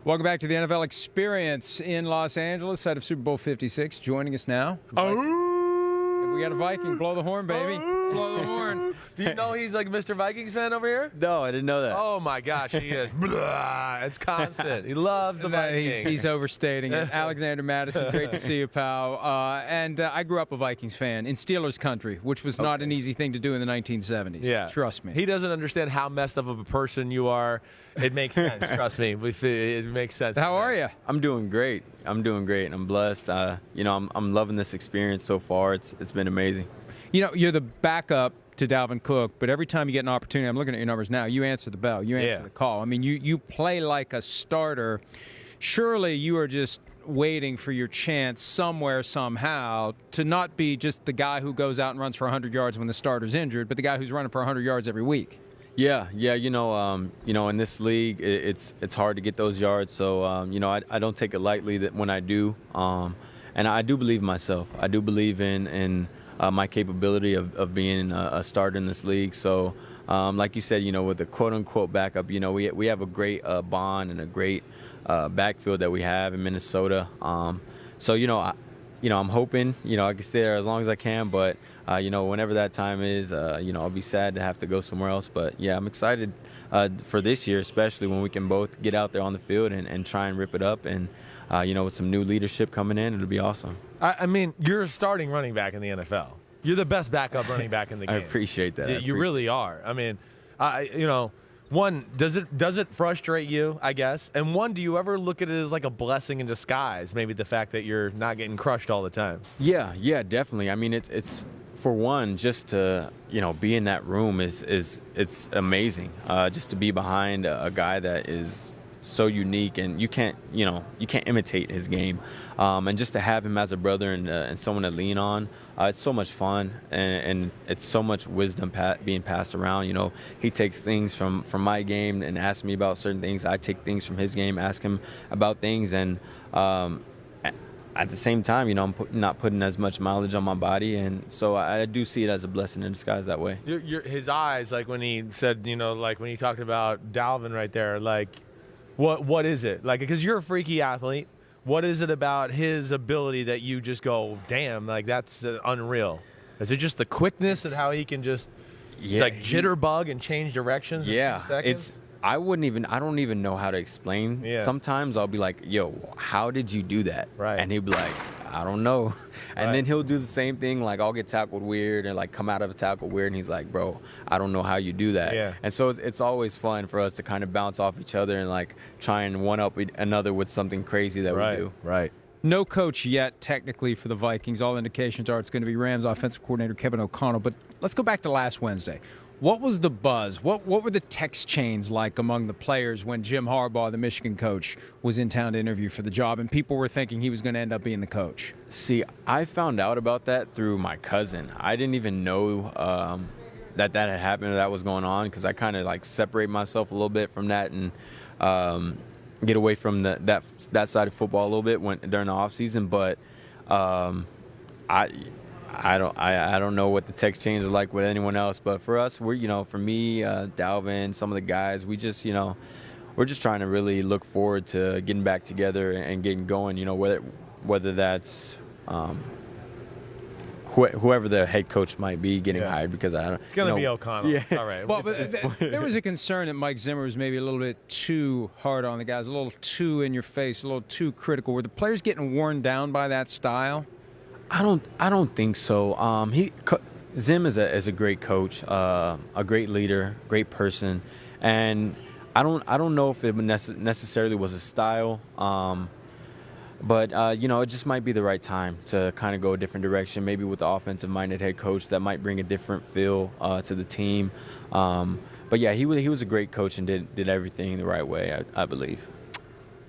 Welcome back to the NFL Experience in Los Angeles, site of Super Bowl 56. Joining us now. We got a Viking. Blow the horn, baby. Blow the horn. Do you know he's like Mr. Vikings fan over here? No, I didn't know that. Oh, my gosh, he is. Blah. It's constant. He loves the Vikings. He's overstating it. Alexander Mattison, great to see you, pal. I grew up a Vikings fan in Steelers country, which was not an easy thing to do in the 1970s. Yeah. Trust me. He doesn't understand how messed up of a person you are. It makes sense. Trust me. It makes sense. How are you? I'm doing great. And I'm blessed. I'm loving this experience so far. It's been amazing. You know, you're the backup to Dalvin Cook, but every time you get an opportunity, I'm looking at your numbers now, you answer the bell. You answer the call. I mean, you play like a starter. Surely you are just waiting for your chance somewhere, somehow, to not be just the guy who goes out and runs for 100 yards when the starter's injured, but the guy who's running for 100 yards every week. Yeah. In this league, it's hard to get those yards. So, I don't take it lightly that when I do. And I do believe in myself. I do believe in my capability of being a starter in this league. So, like you said, with the quote-unquote backup, we have a great bond and a great backfield that we have in Minnesota. I'm hoping, I can stay there as long as I can, but whenever that time is, I'll be sad to have to go somewhere else. But, yeah, I'm excited for this year, especially when we can both get out there on the field and try and rip it up. And, with some new leadership coming in, it'll be awesome. I mean, you're a starting running back in the NFL. You're the best backup running back in the game. I appreciate that. You really are. I mean, one, does it frustrate you, I guess? And one, do you ever look at it as like a blessing in disguise, maybe the fact that you're not getting crushed all the time? Yeah, definitely. I mean, it's for one, just to, be in that room it's amazing. Just to be behind a guy that is so unique, and you can't imitate his game, and just to have him as a brother and someone to lean on, it's so much fun, and it's so much wisdom being passed around. He takes things from my game and asks me about certain things. I take things from his game, ask him about things, and at the same time, I'm not putting as much mileage on my body, and so I do see it as a blessing in disguise that way. His eyes, like when he said, like when he talked about Dalvin right there, like. What is it? Like, because you're a freaky athlete, what is it about his ability that you just go, damn, like that's unreal? Is it just the quickness and how he can just jitterbug and change directions in 2 seconds? I don't even know how to explain. Yeah. Sometimes I'll be like, yo, how did you do that? Right. And he'll be like, I don't know. And then he'll do the same thing. Like, I'll get tackled weird and like come out of a tackle weird. And he's like, bro, I don't know how you do that. Yeah. And so it's always fun for us to kind of bounce off each other and like try and one up another with something crazy that we do. Right. No coach yet, technically, for the Vikings. All indications are it's going to be Rams offensive coordinator Kevin O'Connell. But let's go back to last Wednesday. What was the buzz? What were the text chains like among the players when Jim Harbaugh, the Michigan coach, was in town to interview for the job and people were thinking he was going to end up being the coach? See, I found out about that through my cousin. I didn't even know that had happened or that was going on, because I kind of like separate myself a little bit from that and get away from that side of football a little bit during the off season. But I don't know what the text chains are like with anyone else, but for us, for me, Dalvin, some of the guys, we're just trying to really look forward to getting back together and getting going. Whether that's whoever the head coach might be getting hired, because I don't. It's gonna be O'Connell. Yeah. All right. Well, there was a concern that Mike Zimmer was maybe a little bit too hard on the guys, a little too in your face, a little too critical. Were the players getting worn down by that style? I don't think so. Zim is a great coach, a great leader, great person, and I don't know if it necessarily was a style, but it just might be the right time to kind of go a different direction. Maybe with the offensive-minded head coach, that might bring a different feel to the team. But yeah, he was a great coach and did everything the right way, I believe.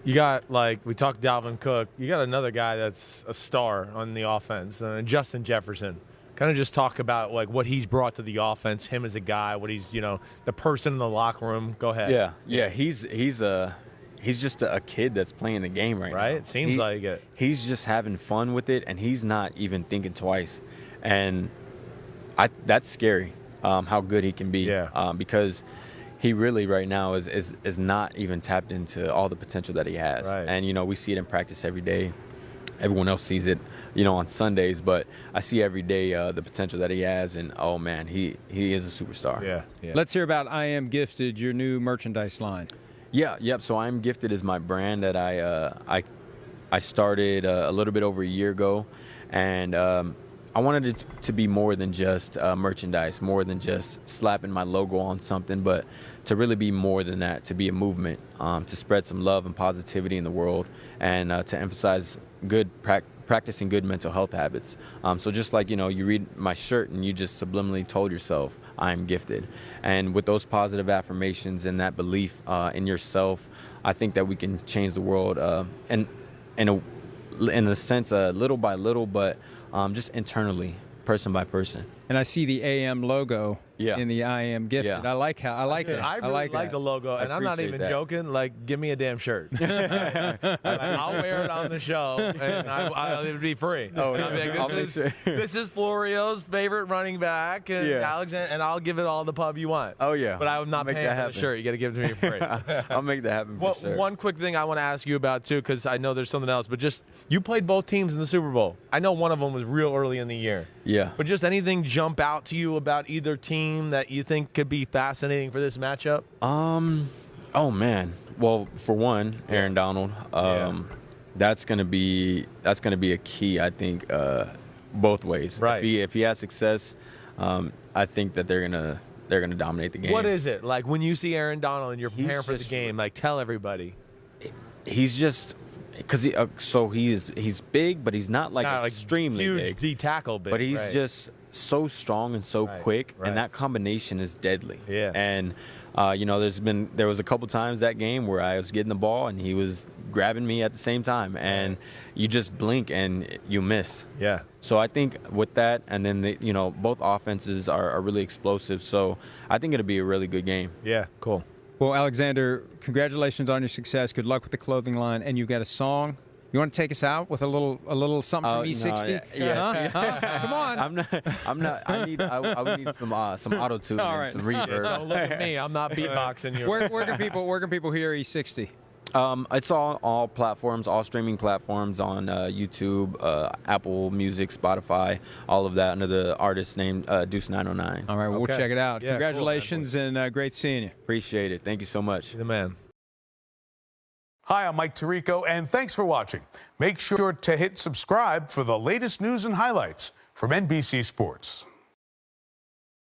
You got, like, we talked Dalvin Cook. You got another guy that's a star on the offense, Justin Jefferson. Kind of just talk about, like, what he's brought to the offense, him as a guy, what he's, the person in the locker room. Go ahead. Yeah. He's just a kid that's playing the game right now. Right? It seems like it. He's just having fun with it, and he's not even thinking twice. And that's scary, how good he can be. Yeah. Because he really right now is not even tapped into all the potential that he has. Right. And, you know, we see it in practice every day. Everyone else sees it, you know, on Sundays, but I see every day the potential that he has, and oh man, he is a superstar. Yeah. Let's hear about I Am Gifted, your new merchandise line. Yep. So I'm Gifted is my brand that I started a little bit over a year ago, and I wanted it to be more than just merchandise, more than just slapping my logo on something, but to really be more than that, to be a movement, to spread some love and positivity in the world, and to emphasize practicing good mental health habits. So just like, you know, you read my shirt and you just subliminally told yourself, I'm gifted. And with those positive affirmations and that belief in yourself, I think that we can change the world in a sense, little by little, but just internally, person by person. And I see the AM logo Yeah. in the I Am Gifted. Yeah. I like that. I really like the logo, and I'm not appreciate even that. joking. Like, give me a damn shirt. I'll wear it on the show, and it would be free. Oh, And I'll be I'll like, make sure. this is Florio's favorite running back, and Yeah. Alexander, and I'll give it all the pub you want. Oh, yeah. But I'm not Make paying that for the happen. shirt. You got to give it to me for free. I'll make that happen for sure. One quick thing I want to ask you about, too, because I know there's something else, but just you played both teams in the Super Bowl. I know one of them was real early in the year. Yeah. But just anything jump out to you about either team that you think could be fascinating for this matchup? Oh man. Well, for one, Aaron Donald. That's gonna be a key, I think, both ways. Right. If he has success, I think that they're gonna dominate the game. What is it like when you see Aaron Donald and you're He's preparing for the just- game? Like, tell everybody. He's just because he's big, but he's not like Not extremely huge big. D tackle big. But he's right. just so strong and so Right, quick, right. and that combination is deadly. Yeah. And you know, there was a couple times that game where I was getting the ball and he was grabbing me at the same time, and you just blink and you miss. Yeah. So I think with that, and then you know, both offenses are really explosive. So I think it'll be a really good game. Yeah. Cool. Well, Alexander, congratulations on your success. Good luck with the clothing line. And you got a song. You want to take us out with a little something from E60? Yeah. Huh? Come on. I'm not. I would need some auto tune All and right. some reverb. Don't look at me. I'm not beatboxing you. Where can people hear E60? It's all platforms, all streaming platforms on YouTube, Apple Music, Spotify, all of that under the artist name Deuce 909. All right, well, Okay. we'll check it out. Yeah, cool, man. Congratulations and great seeing you. Appreciate it. Thank you so much. The man. Hi, I'm Mike Tirico, and thanks for watching. Make sure to hit subscribe for the latest news and highlights from NBC Sports.